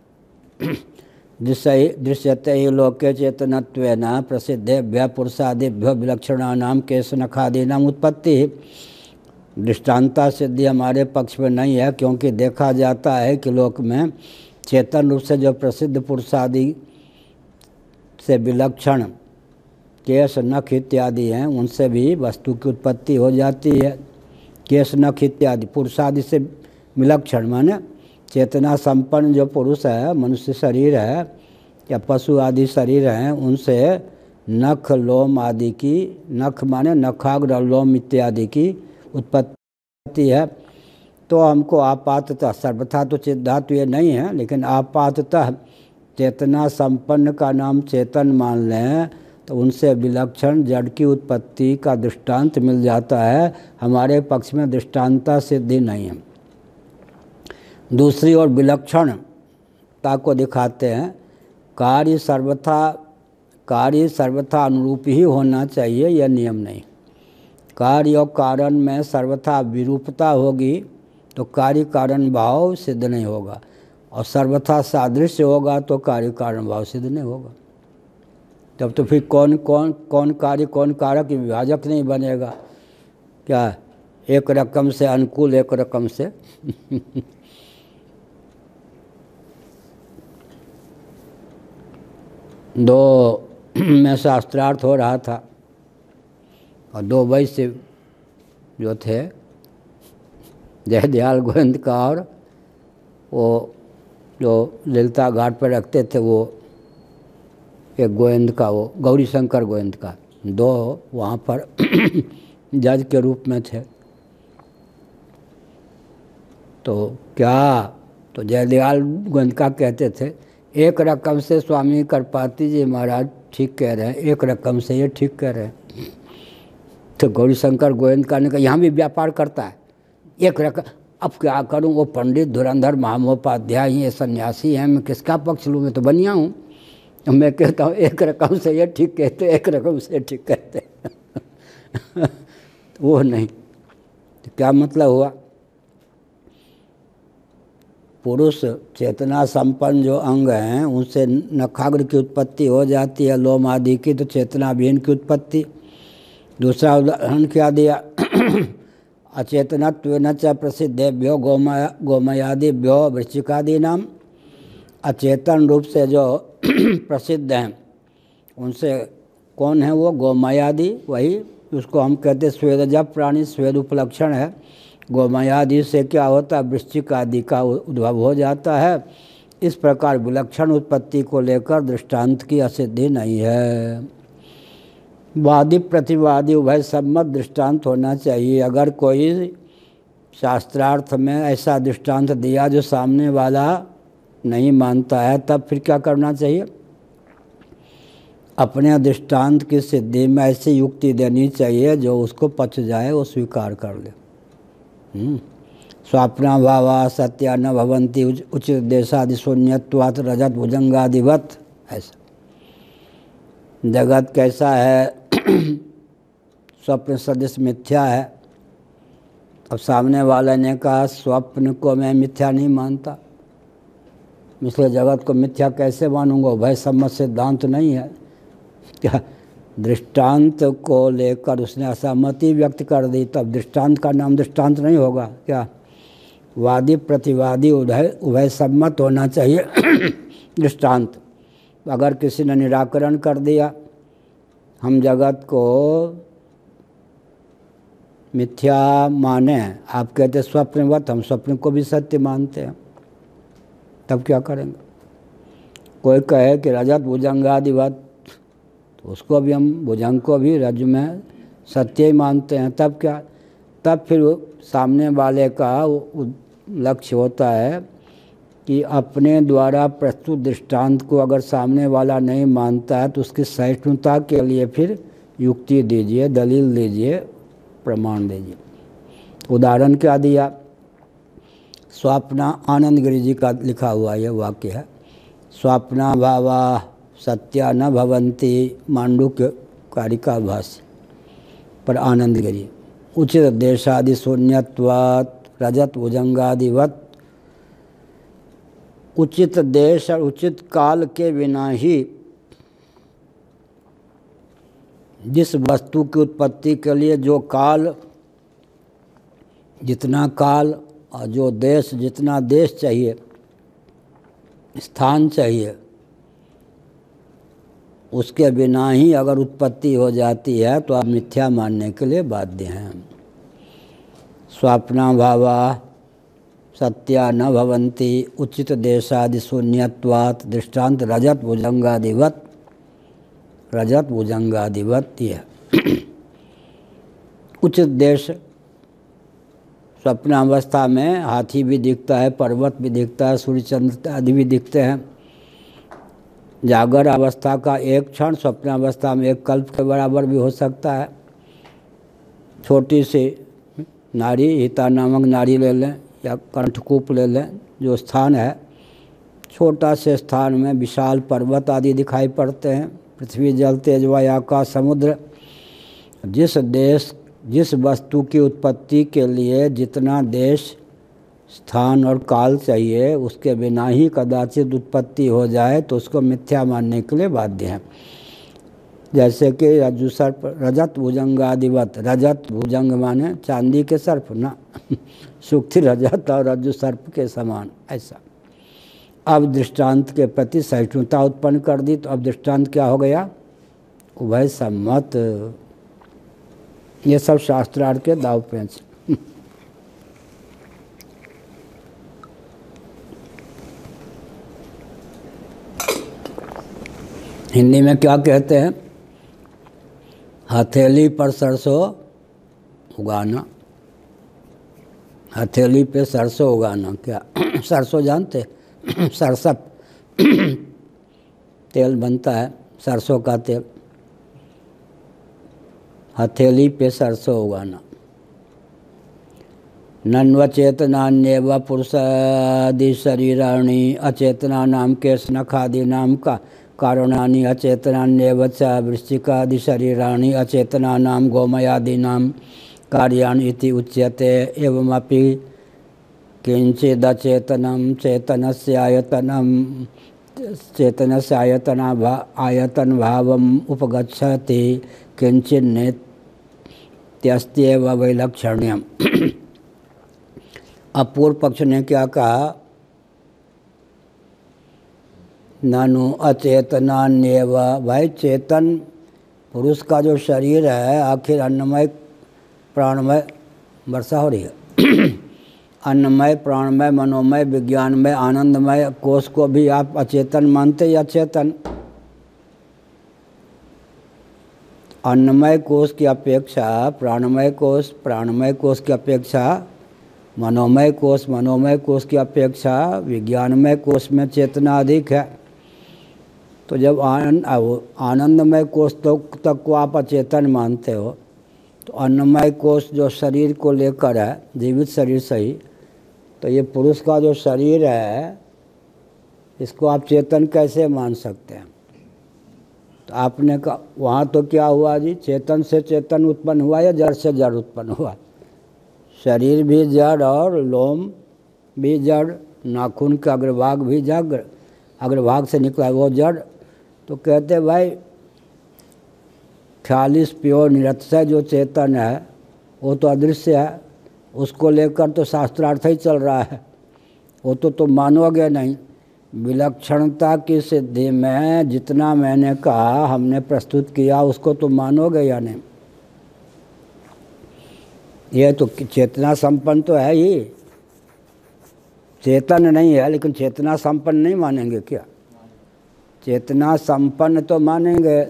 Speaker 1: दृश्यते ही लोके चेतनत्वेन प्रसिद्धेभ्य पुरुषादिभ्यो विलक्षणानाम केशनखादीनाम उत्पत्ति। दृष्टांता सिद्धि हमारे पक्ष में नहीं है, क्योंकि देखा जाता है कि लोक में चेतन रूप से जो प्रसिद्ध पुरुषादि से विलक्षण केश नख इत्यादि हैं, उनसे भी वस्तु की उत्पत्ति हो जाती है। केश नख इत्यादि पुरुषादि से विलक्षण माने चेतना संपन्न जो पुरुष है, मनुष्य शरीर है या पशु आदि शरीर हैं, उनसे नख लोम आदि की, नख माने नखाग्र लोम इत्यादि की उत्पत्ति है। तो हमको आपाततः, सर्वथा तो चित धातु ये नहीं है, लेकिन आपाततः चेतना संपन्न का नाम चेतन मान लें तो उनसे विलक्षण जड़ की उत्पत्ति का दृष्टांत मिल जाता है। हमारे पक्ष में दृष्टांता सिद्धि नहीं है। दूसरी ओर विलक्षणता को दिखाते हैं। कार्य सर्वथा अनुरूप ही होना चाहिए, यह नियम नहीं। कार्य और कारण में सर्वथा विरूपता होगी तो कार्य कारण भाव सिद्ध नहीं होगा, और सर्वथा सादृश्य होगा तो कार्य कारण भाव सिद्ध नहीं होगा। तब तो फिर कौन कार्य कौन कारक विभाजक नहीं बनेगा क्या? एक रकम से अनुकूल, एक रकम से दो में शास्त्रार्थ हो रहा था, और दो वैश्य जो थे, जयदयाल गोविंद का और वो जो ललिता घाट पर रखते थे, वो एक गोविंद का, वो गौरी शंकर गोविंद का, दो वहाँ पर जज के रूप में थे। तो क्या, तो जयदयाल गोविंद का कहते थे, एक रकम से स्वामी करपाती जी महाराज ठीक कह रहे हैं, एक रकम से ये ठीक कह रहे हैं। तो गौरी शंकर गोविंद का ने कहा यहाँ भी व्यापार करता है, एक रकम। अब क्या करूँ, वो पंडित धुरंधर महामहोपाध्याय ही सन्यासी हैं, मैं किसका पक्ष लूँ, मैं तो बनिया हूँ। मैं कहता हूँ एक रकम से ये ठीक कहते, एक रकम से ठीक कहते वो नहीं। तो क्या मतलब हुआ? पुरुष चेतना संपन्न जो अंग हैं, उनसे नखाग्र की उत्पत्ति हो जाती है, लोम आदि की, तो चेतना विहीन की उत्पत्ति। दूसरा उदाहरण क्या दिया? अचेतनत्वेन च प्रसिद्धेभ्यो गोमयादिभ्यो वृश्चिकादि नाम। अचेतन रूप से जो प्रसिद्ध हैं, उनसे कौन है वो? गोमयादि, वही उसको हम कहते स्वेदजप प्राणी, स्वेद उपलक्षण है। गोमयादि से क्या होता है? वृश्चिक आदि का उद्भव हो जाता है। इस प्रकार विलक्षण उत्पत्ति को लेकर दृष्टांत की असिद्धि नहीं है। वादी प्रतिवादी उभय सम्मत दृष्टांत होना चाहिए। अगर कोई शास्त्रार्थ में ऐसा दृष्टांत दिया जो सामने वाला नहीं मानता है, तब फिर क्या करना चाहिए? अपने दृष्टांत की सिद्धि में ऐसी युक्ति देनी चाहिए जो उसको पच जाए, वो स्वीकार कर ले। स्वाप्ना भावा सत्या न भवंती उचित देशादि शून्यत्वात् रजत भुजंगादिवत। ऐसा जगत कैसा है? स्वप्न सदृश मिथ्या है। अब सामने वाले ने कहा स्वप्न को मैं मिथ्या नहीं मानता, इसलिए जगत को मिथ्या कैसे मानूंगा? भय सम्मत सिद्धांत नहीं है क्या? दृष्टांत को लेकर उसने असहमति व्यक्त कर दी, तब दृष्टांत का नाम दृष्टांत नहीं होगा क्या? वादी प्रतिवादी उभय सम्मत होना चाहिए दृष्टांत। अगर किसी ने निराकरण कर दिया, हम जगत को मिथ्या माने, आप कहते स्वप्नवत, हम स्वप्न को भी सत्य मानते हैं, तब क्या करेंगे? कोई कहे कि रजत भुजंगादिवत, तो उसको भी हम, भुजंग को भी रज में सत्य ही मानते हैं, तब क्या? तब फिर सामने वाले का लक्ष्य होता है कि अपने द्वारा प्रस्तुत दृष्टांत को अगर सामने वाला नहीं मानता है तो उसकी सहिष्णुता के लिए फिर युक्ति दीजिए, दलील दीजिए, प्रमाण दीजिए। उदाहरण क्या दिया? स्वप्ना, आनंद गिरि जी का लिखा हुआ यह वाक्य है, स्वप्ना भावा सत्या न भवन्ति, मांडुक्य कारिका भाष्य पर आनंद गिरि। उचित देशादि शून्यत्वात् रजत भुजंगादिवत, उचित देश और उचित काल के बिना ही जिस वस्तु की उत्पत्ति के लिए जो काल, जितना काल और जो देश, जितना देश चाहिए, स्थान चाहिए, उसके बिना ही अगर उत्पत्ति हो जाती है तो आप मिथ्या मानने के लिए बाध्य हैं। स्वप्ना भावा सत्या न भवन्ति, उचित देशादि शून्यत्वात्, दृष्टांत रजत भुजंगादिवत, रजत भुजंगादिवत। यह उचित देश, स्वप्नावस्था में हाथी भी दिखता है, पर्वत भी दिखता है, सूर्य चंद्र आदि भी दिखते हैं। जागर अवस्था का एक क्षण स्वप्नावस्था में एक कल्प के बराबर भी हो सकता है। छोटी सी नारी, हिता नामक नारी ले लें या कंठकूप ले लें, जो स्थान है, छोटा से स्थान में विशाल पर्वत आदि दिखाई पड़ते हैं, पृथ्वी जल तेज वायु आकाश समुद्र। जिस देश, जिस वस्तु की उत्पत्ति के लिए जितना देश, स्थान और काल चाहिए, उसके बिना ही कदाचित उत्पत्ति हो जाए तो उसको मिथ्या मानने के लिए बाध्य है। जैसे कि रज्जु सर्प, रजत भुजंगादिवत, रजत भुजंग माने चांदी के सर्प ना, सुक्ति रजत और रज्जु सर्प के समान ऐसा। अब दृष्टांत के प्रति सहिष्णुता उत्पन्न कर दी तो अब दृष्टांत क्या हो गया? उभय सम्मत। ये सब शास्त्रार्थ के दाव पेंच। हिंदी में क्या कहते हैं? हथेली पर सरसों उगाना, हथेली पे सरसों उगाना। क्या सरसों जानते? सरसप तेल बनता है, सरसों का तेल। हथेली पे सरसों उगाना। नन्वचेतनान्येव पुरुषादि शरीराणि अचेतना नाम केश नखादि नाम का कारणानि अचेतनान्येव च वृश्चिकादि शरीराणि अचेतना नाम गोमयादि नाम कार्याणि इति उच्यते। एवमपि किंचिदचेतनं चेतनस्य आयतन भावम् उपगच्छति किंचिन्नित्यस्त्येव वैलक्षण्यम्। अब पूर्व पक्ष ने क्या कहा? ननु अचेतनान्येव, भाई चेतन पुरुष का जो शरीर है, आखिर अन्नमय प्राणमय, वर्षा हो रही है, अन्नमय प्राणमय मनोमय विज्ञानमय आनंदमय कोष को भी आप अचेतन मानते या चेतन? अन्नमय कोष की अपेक्षा प्राणमय कोष की अपेक्षा मनोमय कोष की अपेक्षा विज्ञानमय कोष में चेतना अधिक है। तो जब आनंदमय कोष तक को आप अचेतन मानते हो, तो अन्नमय कोष जो शरीर को लेकर है, जीवित शरीर सही, तो ये पुरुष का जो शरीर है, इसको आप चेतन कैसे मान सकते हैं? तो आपने कहा वहाँ तो क्या हुआ जी? चेतन से चेतन उत्पन्न हुआ या जड़ से जड़ उत्पन्न हुआ? शरीर भी जड़ और लोम भी जड़, नाखून का अग्रभाग भी जड़, अग्रभाग से निकला वो जड़। तो कहते भाई 46 प्योर निरतिशय जो चेतन है वो तो अदृश्य है, उसको लेकर तो शास्त्रार्थ ही चल रहा है, वो तो तुम मानोगे नहीं। विलक्षणता की सिद्धि में जितना मैंने कहा, हमने प्रस्तुत किया, उसको तुम मानोगे या नहीं? ये तो चेतना संपन्न तो है ही, चेतन नहीं है लेकिन चेतना संपन्न नहीं मानेंगे क्या? चेतना संपन्न तो मानेंगे।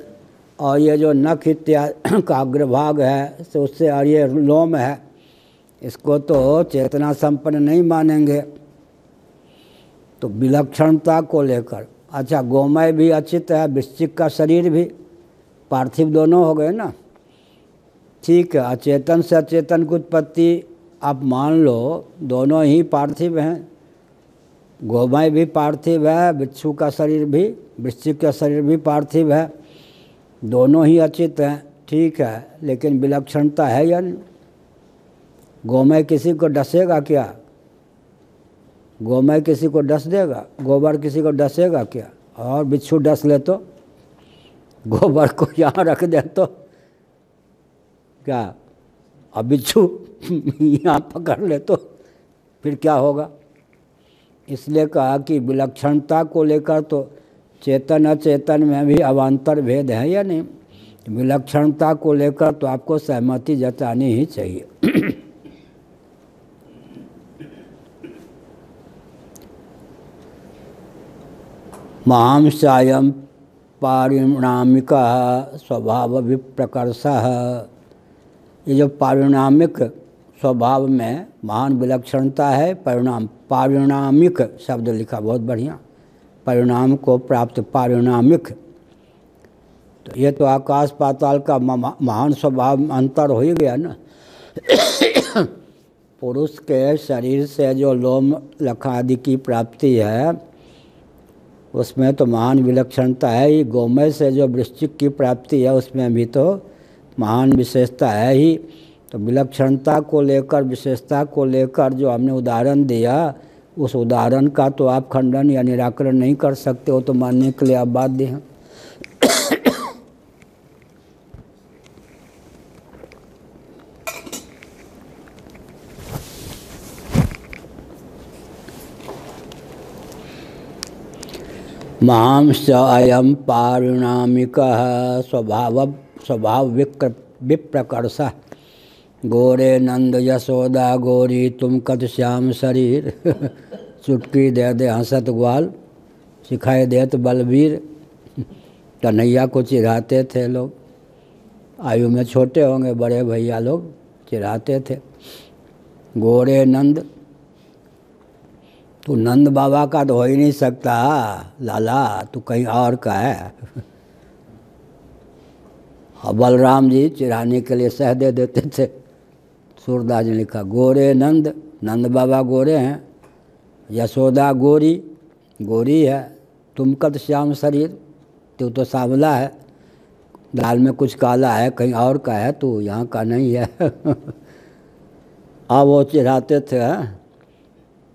Speaker 1: और ये जो नख इत्यादि का अग्रभाग है, तो उससे और ये लोम है, इसको तो चेतना संपन्न नहीं मानेंगे। तो विलक्षणता को लेकर, अच्छा गोमय भी अचित है, वृश्चिक का शरीर भी, पार्थिव दोनों हो गए ना। ठीक है, अचेतन से अचेतन की उत्पत्ति आप मान लो, दोनों ही पार्थिव हैं। गोमय भी पार्थिव है, बिच्छू का शरीर भी, वृश्चिक का शरीर भी पार्थिव है, दोनों ही अचित हैं। ठीक है, लेकिन विलक्षणता है या नहीं? गोमय किसी को डसेगा क्या? गोमय किसी को डस देगा? गोबर किसी को डसेगा क्या? और बिच्छू डस ले तो, गोबर को यहाँ रख दे तो क्या, अब बिच्छू यहाँ पकड़ ले तो फिर क्या होगा? इसलिए कहा कि विलक्षणता को लेकर तो चेतन अचेतन में भी अवान्तर भेद है या नहीं? विलक्षणता को लेकर तो आपको सहमति जतानी ही चाहिए। महांसायं पारिणामिक स्वभाव विप्रकर्षः, ये जो पारिणामिक स्वभाव में महान विलक्षणता है, परिणाम, पारिणामिक शब्द लिखा, बहुत बढ़िया, परिणाम को प्राप्त, पारिणामिक। तो ये तो आकाश पाताल का महान स्वभाव में अंतर हो ही गया ना। पुरुष के शरीर से जो लोम लखा आदि की प्राप्ति है, उसमें तो महान विलक्षणता है ही। गोमय से जो वृश्चिक की प्राप्ति है, उसमें भी तो महान विशेषता है ही। तो विलक्षणता को लेकर, विशेषता को लेकर जो हमने उदाहरण दिया, उस उदाहरण का तो आप खंडन या निराकरण नहीं कर सकते हो, तो मानने के लिए आप बाध्य हैं। महांस अयम पारिणामिक स्वभाव विप्रकर्ष, गोरे नंद यशोदा गोरी तुम कत श्याम शरीर। चुटकी दे दे हंसत ग्वाल, सिखाए देत बलबीर। कन्हैया को चिढ़ाते थे लोग, आयु में छोटे होंगे बड़े भैया लोग, चिढ़ाते थे। गोरे नंद, तू नंद बाबा का तो हो ही नहीं सकता लाला, तू कहीं और का है। और बलराम जी चिढ़ाने के लिए सह दे देते थे। सूरदास ने लिखा, गोरे नंद, नंद बाबा गोरे हैं, यशोदा गोरी, गोरी है, तुम कद श्याम शरीर, तू तो सांवला है, दाल में कुछ काला है, कहीं और का है, तू यहाँ का नहीं है। अब वो चिढ़ाते थे,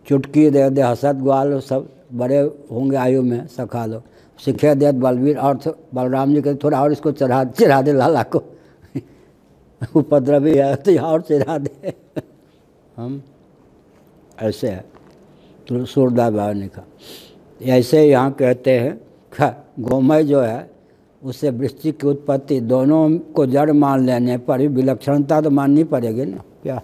Speaker 1: चुटकी दे दे हसत ग्वाल, सब बड़े होंगे आयु में, सखा लो, सिखे दे बलवीर। अर्थ बलराम जी के थोड़ा और इसको चिढ़ा दे लाला को, उपद्रवी है तो और चिढ़ा दे। हम ऐसे है, तो सूरदास बाबा ने कहा। ऐसे यहाँ कहते हैं, गोमय जो है उससे वृश्चिक की उत्पत्ति, दोनों को जड़ मान लेने पर भी विलक्षणता तो माननी पड़ेगी ना। क्या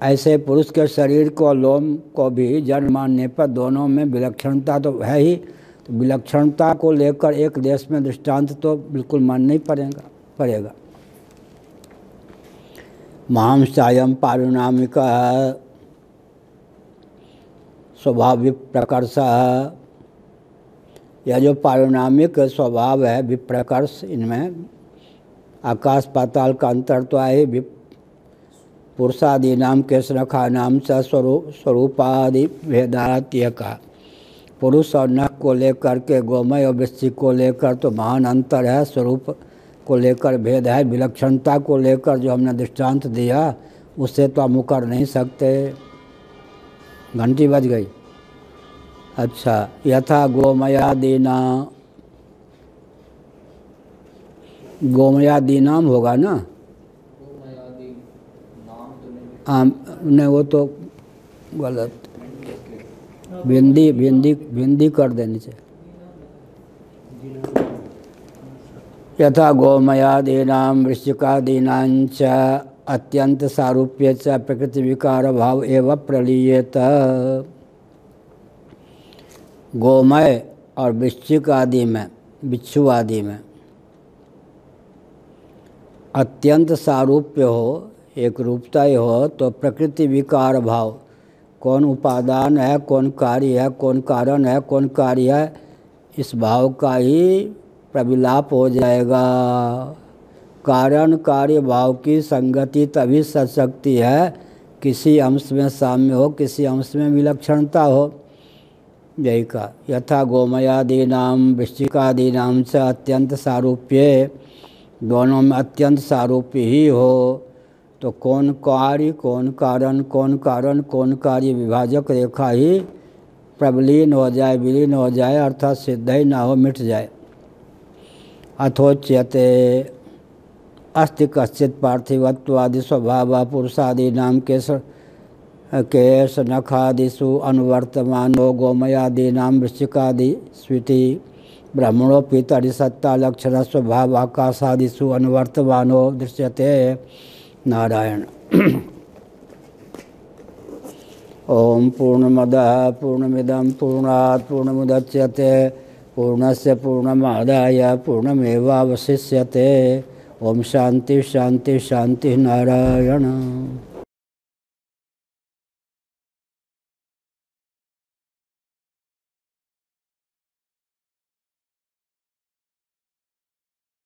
Speaker 1: ऐसे पुरुष के शरीर को, लोम को भी जड़ मानने पर दोनों में विलक्षणता तो है ही। तो विलक्षणता को लेकर एक देश में दृष्टांत तो बिल्कुल मानना ही पड़ेगा। महांसायम पारिणामिक स्वभाव विप्रकर्ष, यह जो पारिणामिक स्वभाव है विप्रकर्ष, इनमें आकाश पाताल का अंतर तो है। पुरुषादि नाम केशनखा नाम च स्वरूपादि भेदात्य का, पुरुष और नख को लेकर के, गोमय और वृश्चिक को लेकर तो महान अंतर है, स्वरूप को लेकर भेद है, विलक्षणता को लेकर जो हमने दृष्टांत दिया उससे तो आप मुकर नहीं सकते। घंटी बज गई। अच्छा, यथा गोमयादीना, गोमयादीनाम होगा ना, नहीं वो तो गलत, बिंदी कर देनी चाहिए। यथा गोमयादीनाम वृश्चिकादीनांच अत्यंत सारूप्य च प्रकृति विकार भाव एवं प्रलीयेत। गोमय और वृश्चिक आदि में, बिच्छू आदि में अत्यंत सारूप्य हो, एक रूपता ही हो, तो प्रकृति विकार भाव, कौन उपादान है, कौन कार्य है, कौन कारण है, कौन कार्य है, इस भाव का ही प्रविलाप हो जाएगा। कारण कार्य भाव की संगति तभी सशक्ति है, किसी अंश में साम्य हो, किसी अंश में विलक्षणता हो। यही का यथा गोमयादीनाम वृश्चिकादीनाम से अत्यंत सारूप्य, दोनों में अत्यंत सारूप्य ही हो, तो कौन कार्य कौन कारण, कौन कारण कौन कार्य विभाजक रेखा ही प्रबलीन हो जाए, विलीन हो जाए, अर्थात सिद्ध ही ना हो, मिट जाए। अथोच्यते अस्ति कश्चित पार्थिवत्वादि स्वभाव पुरुषादि नाम केश नखादिषु अनुवर्तमानो गोमयादि नाम वृश्चिकादि स्वीति ब्रह्मणोपि तरिसत्ता लक्षण स्वभाव आकाशादिषु अनुवर्तमानो दृश्यते। नारायण। ओम पूर्णमदः पूर्णमिदं पूर्णात् पूर्णमुदच्यते पूर्णस्य पूर्णमादाय पूर्णमेवावशिष्यते। ओम शांति शांति शांति। नारायण।